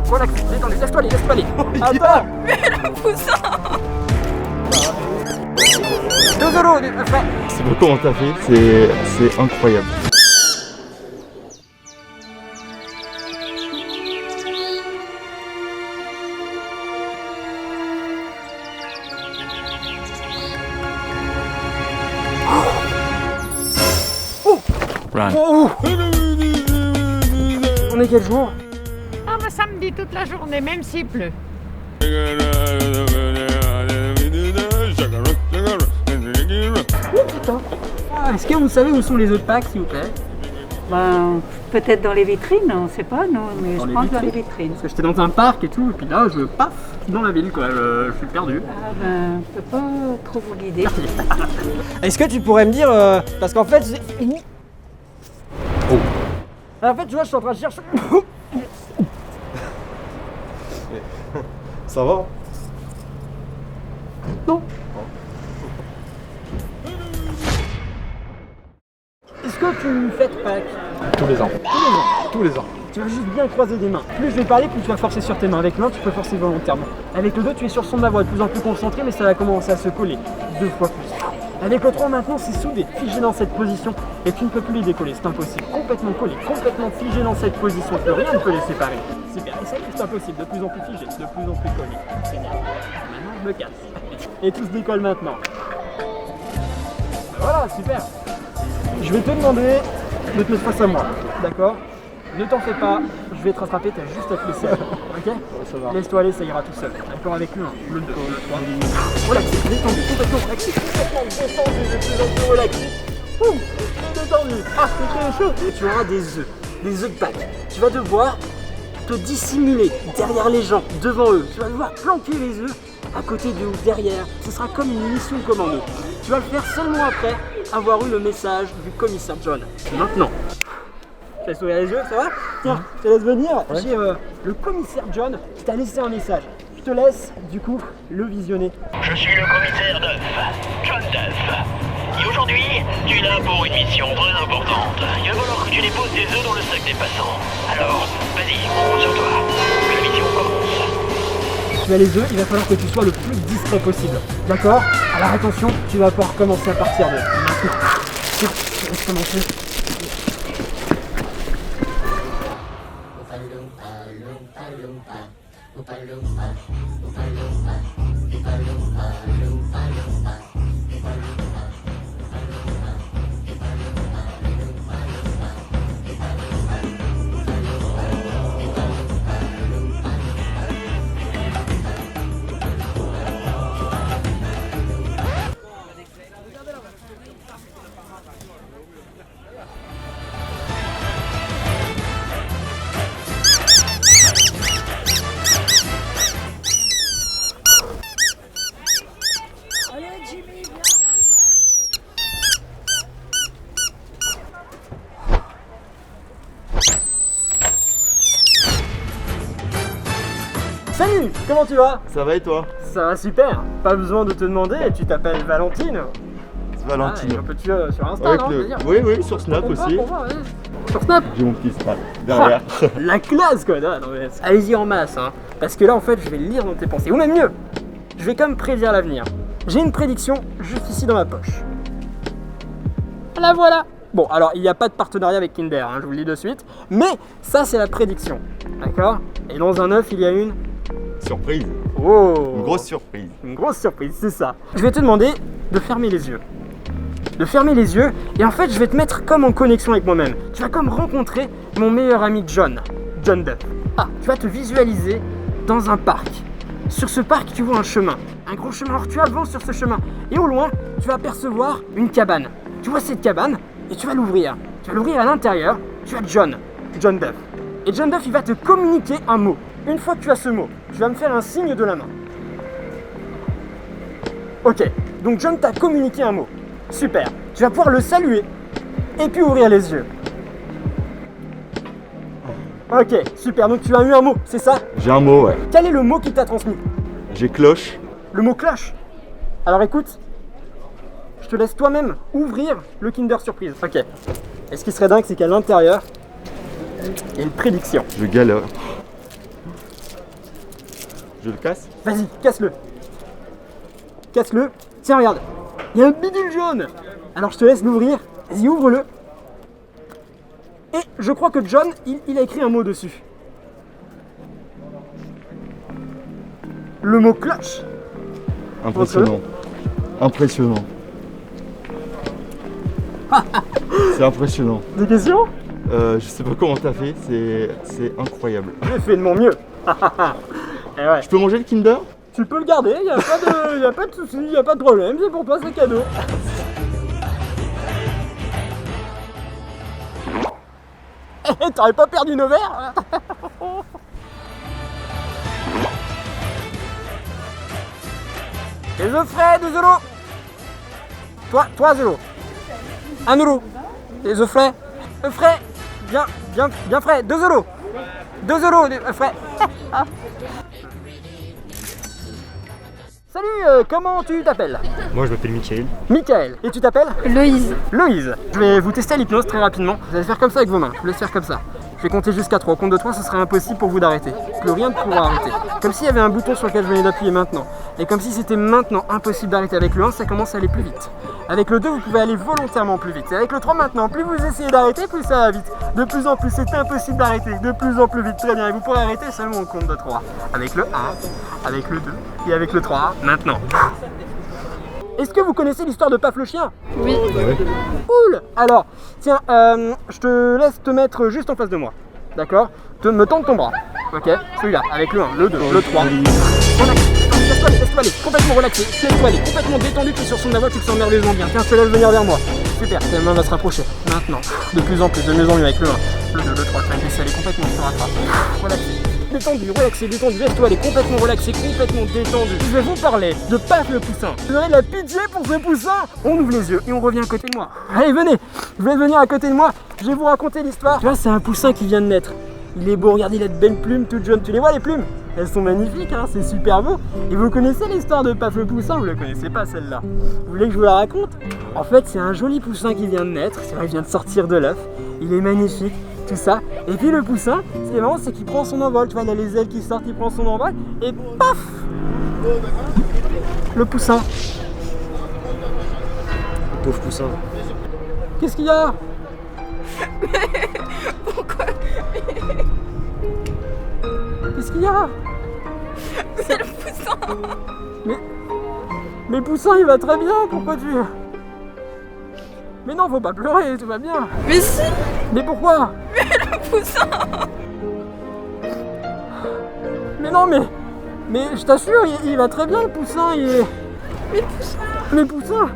Relax, détendez, laisse-toi aller. Attends. Poussin. 2 euros, frère. C'est beau comment t'as fait, c'est incroyable. Oh. On est quel jour? Ah bah samedi toute la journée, même s'il pleut. Oh putain. Est-ce que vous savez où sont les autres packs, s'il vous plaît? Ben, peut-être dans les vitrines, on sait pas, non, mais Dans je les pense dans les vitrines. vitrines. Parce que j'étais dans un parc et tout, et puis là, paf, dans la ville, quoi. Je suis perdu. Ah ben, je peux pas trop vous guider. Est-ce que tu pourrais me dire, parce qu'en fait, Oh. En fait, tu vois, je suis en train de chercher. Ça va? Non. Est-ce que tu fêtes Pâques? Tous les ans. Tous les ans. Tu vas juste bien croiser des mains. Plus je vais parler, plus tu vas forcer sur tes mains. Avec l'un, tu peux forcer volontairement. Avec le 2, tu es sur le son de ma voix, de plus en plus concentré, mais ça va commencer à se coller 2 fois plus. Avec le 3, maintenant, c'est soudé, figé dans cette position, et tu ne peux plus les décoller, c'est impossible. Complètement collé, complètement figé dans cette position, plus rien ne peut les séparer. Super, et ça y est, c'est impossible, de plus en plus figé, de plus en plus collé. Génial. Maintenant, je me casse. Et tout se décolle maintenant. Voilà, super. Je vais te demander de te mettre face à moi, d'accord? Ne t'en fais pas, je vais te rattraper, t'as juste à te laisser aller, ok? Ça va. Laisse-toi aller, ça ira tout seul. D'accord, avec le 1, le 2, le 3. Relax, détendu, complètement relaxé, complètement détendu, de plus en plus relaxé. Ouh, détendu. Ah, c'est chaud. Et tu auras des œufs de Pâques. Tu vas devoir te dissimuler derrière les gens, devant eux. Tu vas devoir planquer les œufs à côté d'eux ou derrière. Ce sera comme une mission commando. Tu vas le faire seulement après avoir eu le message du commissaire John. Maintenant. Je laisse ouvrir les yeux, ça va? Tiens, je te laisse venir. J'ai le commissaire John qui t'a laissé un message. Je te laisse, du coup, le visionner. Je suis le commissaire Duff, John Duff. Et aujourd'hui, tu es là pour une mission très importante. Il va falloir que tu déposes des œufs dans le sac des passants. Alors, vas-y, on compte sur toi. Que la mission commence. Tu as les œufs, il va falloir que tu sois le plus discret possible. D'accord? Alors attention, tu vas pouvoir commencer à partir de maintenant. Tiens, je laisse commencer. Salut, comment tu vas? Ça va et toi? Ça va super, pas besoin de te demander, tu t'appelles Valentine. C'est Valentine. Ah, et on peut tuer sur Insta, Avec non? le... Je veux dire. Oui, sur Snap Pour moi, aussi. ouais. Sur Snap. J'ai mon petit Snap derrière. La classe quoi, non, mais allez-y en masse, hein. Parce que là en fait je vais lire dans tes pensées, ou même mieux, je vais comme prédire l'avenir. J'ai une prédiction juste ici dans ma poche. La voilà. Bon alors il n'y a pas de partenariat avec Kinder, hein, je vous le dis de suite, mais ça c'est la prédiction, d'accord? Et dans un œuf il y a une... Surprise. Oh, Une grosse surprise. une grosse surprise, c'est ça. Je vais te demander de fermer les yeux. De fermer les yeux, et en fait je vais te mettre comme en connexion avec moi-même. Tu vas comme rencontrer mon meilleur ami John Duff. Ah, tu vas te visualiser dans un parc. Sur ce parc, tu vois un chemin, un gros chemin. Alors tu avances sur ce chemin, et au loin, tu vas apercevoir une cabane. Tu vois cette cabane, et tu vas l'ouvrir. Tu vas l'ouvrir à l'intérieur, tu as John Duff. Et John Duff, il va te communiquer un mot. Une fois que tu as ce mot, tu vas me faire un signe de la main. Ok, donc John t'a communiqué un mot. Super, tu vas pouvoir le saluer et puis ouvrir les yeux. Ok, super, donc tu as eu un mot, c'est ça? J'ai un mot, ouais. Quel est le mot qu'il t'a transmis? J'ai cloche. Le mot cloche. Alors écoute, je te laisse toi-même ouvrir le Kinder Surprise. Ok. Et ce qui serait dingue, c'est qu'à l'intérieur, il y a une prédiction. Je galère. Je le casse. Vas-y, casse-le. Casse-le. Tiens, regarde. Il y a un bidule jaune. Alors je te laisse l'ouvrir. Vas-y, ouvre-le. Et je crois que John, il a écrit un mot dessus. Le mot cloche. Impressionnant. Impressionnant. C'est impressionnant. Des questions? Je sais pas comment t'as fait, c'est incroyable. J'ai fait de mon mieux. Et ouais. Je peux manger le Kinder? Tu peux le garder, y a pas de souci, y a pas de problème, c'est pour toi, c'est cadeau. T'aurais pas perdu nos verres? Les œufs frais, 2 euros. Toi 0. 1 euro. Les œufs frais. Œufs frais. Bien frais. 2 euros. 2 euros les œufs frais. Salut, comment tu t'appelles? Moi je m'appelle Mickaël. Michael. Et tu t'appelles? Loïse. Loïse. Je vais vous tester l'hypnose très rapidement. Vous allez faire comme ça avec vos mains. Je vous laisse faire comme ça. Je vais compter jusqu'à 3. Au compte de 3, ce sera impossible pour vous d'arrêter. Plus rien ne pourra arrêter. Comme s'il y avait un bouton sur lequel je venais d'appuyer maintenant. Et comme si c'était maintenant impossible d'arrêter. Avec le 1, ça commence à aller plus vite. Avec le 2, vous pouvez aller volontairement plus vite. Et avec le 3 maintenant, plus vous essayez d'arrêter, plus ça va vite. De plus en plus, c'est impossible d'arrêter. De plus en plus vite. Très bien. Et vous pourrez arrêter seulement au compte de 3. Avec le 1, avec le 2 et avec le 3. Maintenant. Est-ce que vous connaissez l'histoire de Paf le chien? Oui. Cool. Alors, tiens, je te laisse te mettre juste en face de moi. D'accord? Me tendre ton bras. Ok? Celui-là, avec le 1, le 2, le 3. Laisse-toi aller, complètement relaxé. Laisse-toi aller, complètement détendu, tu es sur son voix, tu te sens merveilleusement bien. Tiens, je te laisse venir vers moi. Super, ta main va se rapprocher. Maintenant, de plus en plus, de mieux en mieux avec le 1, le 2, le 3. Tu vas laisser aller complètement, tu te rattrapes. Relaxé. Détendu, relaxé, détendu, laisse-toi aller complètement relaxé, complètement détendu. Je vais vous parler de Paf le poussin. Vous aurez de la pitié pour ce poussin? On ouvre les yeux et on revient à côté de moi. Allez, venez, vous allez venir à côté de moi. Je vais vous raconter l'histoire. Tu vois, c'est un poussin qui vient de naître. Il est beau, regardez, il a de belles plumes toutes jaunes. Tu les vois les plumes? Elles sont magnifiques, hein, c'est super beau. Et vous connaissez l'histoire de Paf le poussin? Vous la connaissez pas celle-là? Vous voulez que je vous la raconte? En fait, c'est un joli poussin qui vient de naître. C'est vrai, il vient de sortir de l'œuf. Il est magnifique. Tout ça, et puis le poussin, ce qui est marrant, c'est qu'il prend son envol, tu vois, il a les ailes qui sortent, il prend son envol, et paf, le poussin. Le pauvre poussin. Qu'est-ce qu'il y a? Pourquoi? Qu'est-ce qu'il y a? C'est le poussin. Mais le poussin, il va très bien, pourquoi tu... Mais non, faut pas pleurer, tout va bien. Mais si. Mais pourquoi? Le poussin. Mais non, mais je t'assure, il va très bien le poussin, il est... Mais le poussin. Mais le poussin.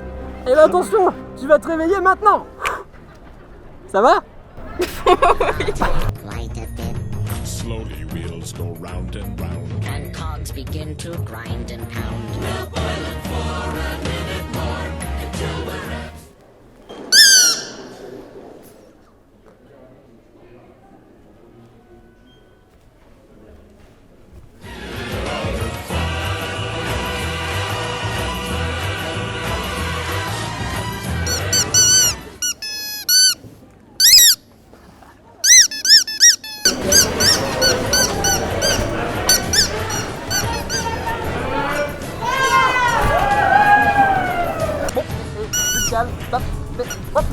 Et là, attention, tu vas te réveiller maintenant. Ça va? Quite a bit, Slowly wheels go round and round. and cogs begin to grind and pound. Calme, stop, hop.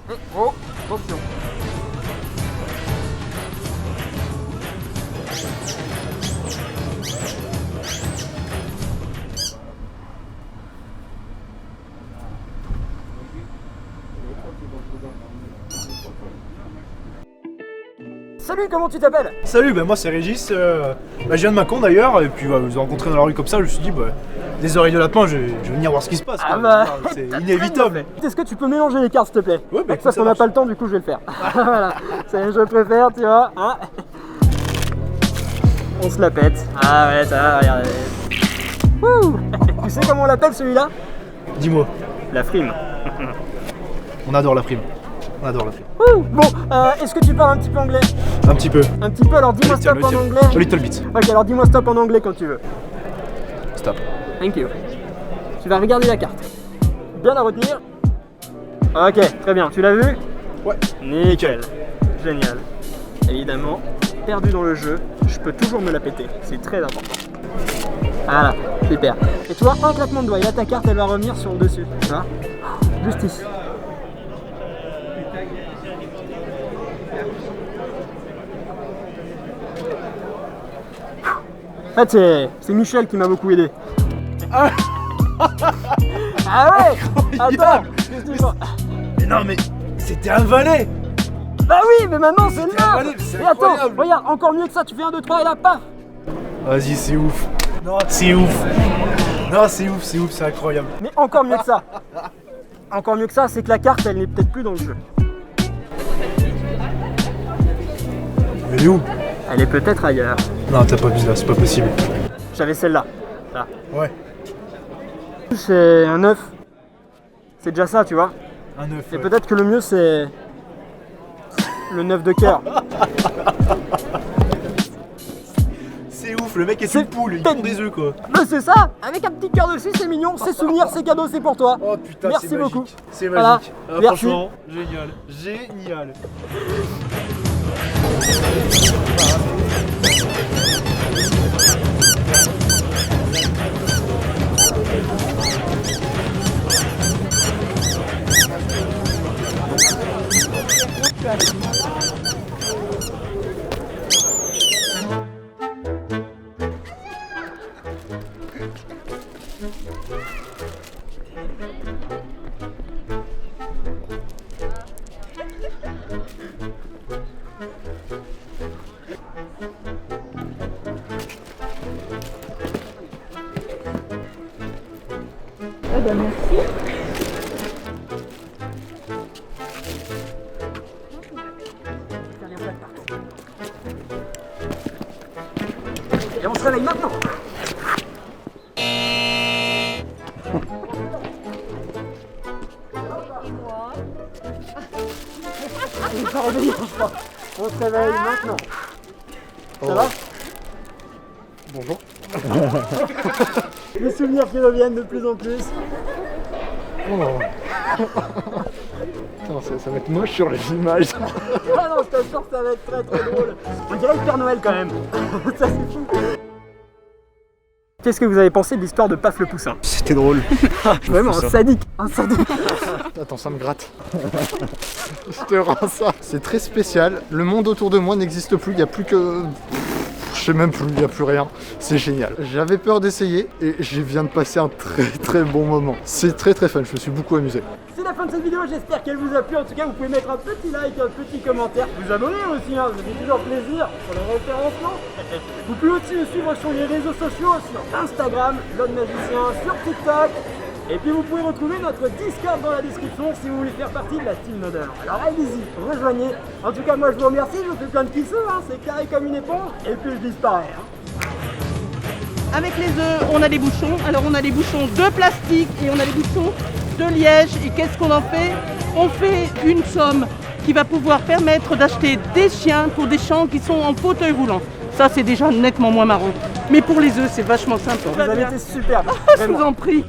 Et oh, attention. Salut, comment tu t'appelles? Salut, moi c'est Régis, je viens de Mâcon d'ailleurs, et puis je vous ai rencontré dans la rue comme ça, je me suis dit, des oreilles de lapin, je vais venir voir ce qui se passe. Ah quoi. bah, C'est t'as inévitable. très bien fait. Est-ce que tu peux mélanger les cartes s'il te plaît? Ouais, bah, parce ça qu'on n'a marche. pas le temps, du coup je vais le faire. Voilà, c'est je préfère, tu vois. Hein, on se la pète. Ah ouais, ça va, regarde. Wouh. Tu sais comment on l'appelle celui-là? Dis-moi, La frime. on adore la prime. On adore la prime. Wouh. Bon, est-ce que tu parles un petit peu anglais? Un petit peu. Un petit peu, alors dis-moi stop en anglais. A little bit. Ok, alors dis-moi stop en anglais quand tu veux. Stop. Thank you. Tu vas regarder la carte. Bien la retenir. Ok, très bien. Tu l'as vu? Ouais. Nickel. Génial. Évidemment, perdu dans le jeu, je peux toujours me la péter. C'est très important. Voilà, super. Et tu vois, un claquement de doigts, et là ta carte elle va revenir sur le dessus. Tu vois? Juste ici. En fait, c'est Michel qui m'a beaucoup aidé. Ah ouais. Attends, qu'est-ce que tu vois? Mais non, mais c'était un valet. Bah oui, mais maintenant c'est le un valet, neuf. c'est Et attends, incroyable. regarde, encore mieux que ça, tu fais 1, 2, 3 et là, paf. Vas-y, c'est ouf. Non, c'est ouf. Non, c'est ouf, c'est incroyable. Mais encore mieux que ça. Encore mieux que ça, c'est que la carte, elle n'est peut-être plus dans le jeu. Elle est où? Elle est peut-être ailleurs. Non, t'as pas vu là, c'est pas possible. J'avais celle-là. Là. Ouais, C'est un 9. C'est déjà ça, tu vois. un 9. Et peut-être que le mieux, c'est le 9 de cœur. C'est ouf, le mec est une poule, il pond des œufs quoi. Mais c'est ça. Avec un petit cœur dessus, c'est mignon, c'est souvenir, c'est cadeau, c'est pour toi. Oh putain, Merci c'est magique. beaucoup. C'est Voilà. magique. Ah, Merci. franchement, génial. Génial. Et on se réveille maintenant. On se réveille, on se réveille maintenant. Ça va? Bonjour. Les souvenirs qui reviennent de plus en plus. Attends, ça va être moche sur les images. Ah non, je t'assure que ça va être très très drôle. On dirait le Père Noël quand même. Ça c'est fou. Qu'est-ce que vous avez pensé de l'histoire de Paf le Poussin? C'était drôle. Vraiment un sadique. Un sadique. Attends, ça me gratte. Je te rends ça. C'est très spécial. Le monde autour de moi n'existe plus. Il n'y a plus que... Je sais même plus, il n'y a plus rien. C'est génial. J'avais peur d'essayer et je viens de passer un très très bon moment. C'est très très fun, je me suis beaucoup amusé. C'est la fin de cette vidéo, j'espère qu'elle vous a plu. En tout cas, vous pouvez mettre un petit like, un petit commentaire, vous abonner aussi, hein, ça fait toujours plaisir pour le référencement. Vous pouvez aussi nous suivre sur les réseaux sociaux, sur Instagram, Lone Magicien, sur TikTok. Et puis vous pouvez retrouver notre Discord dans la description si vous voulez faire partie de la Team Nodder. Alors allez-y, rejoignez. En tout cas, moi je vous remercie, je vous fais plein de bisous, hein, c'est carré comme une éponge. Et puis je disparais. Hein. Avec les œufs, on a des bouchons. Alors on a des bouchons de plastique et on a des bouchons de liège. Et qu'est-ce qu'on en fait? On fait une somme qui va pouvoir permettre d'acheter des chiens pour des gens qui sont en fauteuil roulant. Ça c'est déjà nettement moins marrant. Mais pour les œufs, c'est vachement sympa. Vous avez été super. Je vous en prie.